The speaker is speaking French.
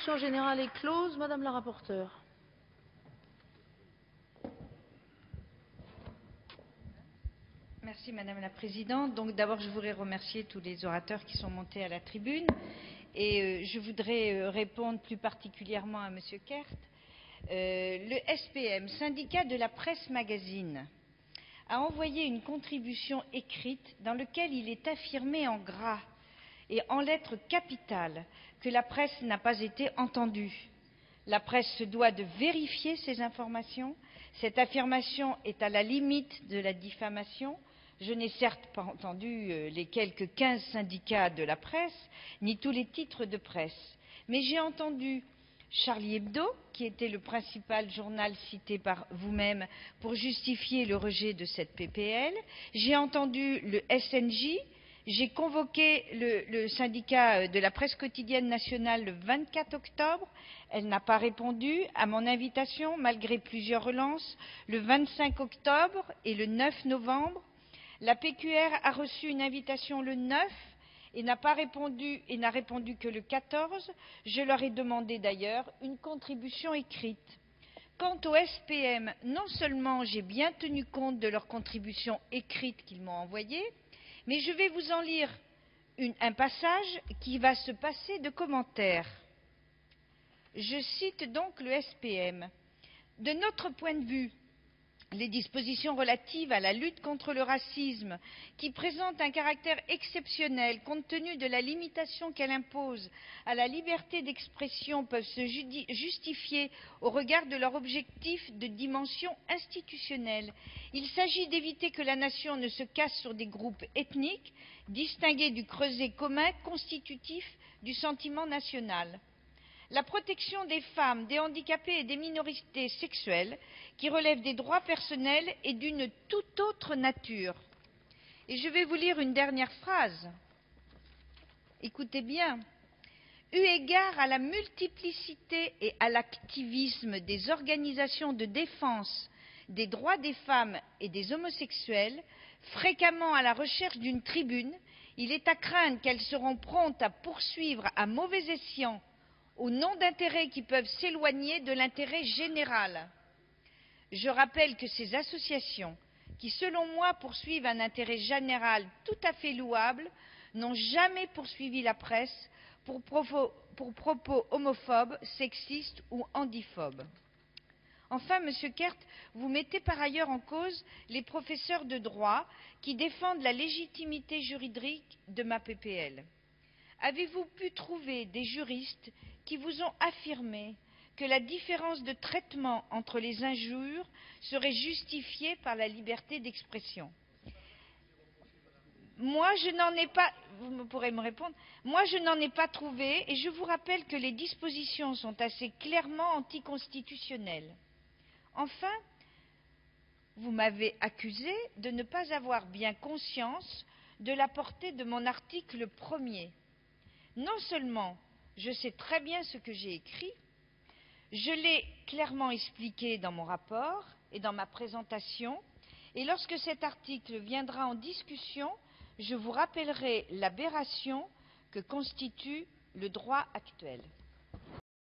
La discussion générale est close. Madame la rapporteure. Merci Madame la Présidente. Donc d'abord, je voudrais remercier tous les orateurs qui sont montés à la tribune et je voudrais répondre plus particulièrement à Monsieur Kert. Le SPM, Syndicat de la Presse Magazine, a envoyé une contribution écrite dans laquelle il est affirmé en gras et en lettres capitales que la presse n'a pas été entendue. La presse se doit de vérifier ces informations. Cette affirmation est à la limite de la diffamation. Je n'ai certes pas entendu les quelques 15 syndicats de la presse, ni tous les titres de presse, mais j'ai entendu Charlie Hebdo, qui était le principal journal cité par vous-même pour justifier le rejet de cette PPL. J'ai entendu le SNJ. J'ai convoqué le syndicat de la presse quotidienne nationale le 24 octobre. Elle n'a pas répondu à mon invitation, malgré plusieurs relances, le 25 octobre et le 9 novembre. La PQR a reçu une invitation le 9 et n'a pas répondu, et n'a répondu que le 14. Je leur ai demandé d'ailleurs une contribution écrite. Quant au SPM, non seulement j'ai bien tenu compte de leur contribution écrite qu'ils m'ont envoyée, mais je vais vous en lire un passage qui va se passer de commentaires. Je cite donc le SPM. De notre point de vue, les dispositions relatives à la lutte contre le racisme, qui présentent un caractère exceptionnel compte tenu de la limitation qu'elle impose à la liberté d'expression, peuvent se justifier au regard de leur objectif de dimension institutionnelle. Il s'agit d'éviter que la nation ne se casse sur des groupes ethniques, distingués du creuset commun constitutif du sentiment national. La protection des femmes, des handicapés et des minorités sexuelles, qui relèvent des droits personnels, est d'une toute autre nature. Et je vais vous lire une dernière phrase. Écoutez bien. Eu égard à la multiplicité et à l'activisme des organisations de défense des droits des femmes et des homosexuels, fréquemment à la recherche d'une tribune, il est à craindre qu'elles seront promptes à poursuivre à mauvais escient au nom d'intérêts qui peuvent s'éloigner de l'intérêt général. Je rappelle que ces associations, qui selon moi poursuivent un intérêt général tout à fait louable, n'ont jamais poursuivi la presse pour propos homophobes, sexistes ou handiphobes. Enfin, Monsieur Kert, vous mettez par ailleurs en cause les professeurs de droit qui défendent la légitimité juridique de ma PPL. Avez-vous pu trouver des juristes qui vous ont affirmé que la différence de traitement entre les injures serait justifiée par la liberté d'expression? Moi, je n'en ai pas, vous pourrez me répondre, moi je n'en ai pas trouvé et je vous rappelle que les dispositions sont assez clairement anticonstitutionnelles. Enfin, vous m'avez accusé de ne pas avoir bien conscience de la portée de mon article 1er. Non seulement je sais très bien ce que j'ai écrit, je l'ai clairement expliqué dans mon rapport et dans ma présentation, et lorsque cet article viendra en discussion, je vous rappellerai l'aberration que constitue le droit actuel.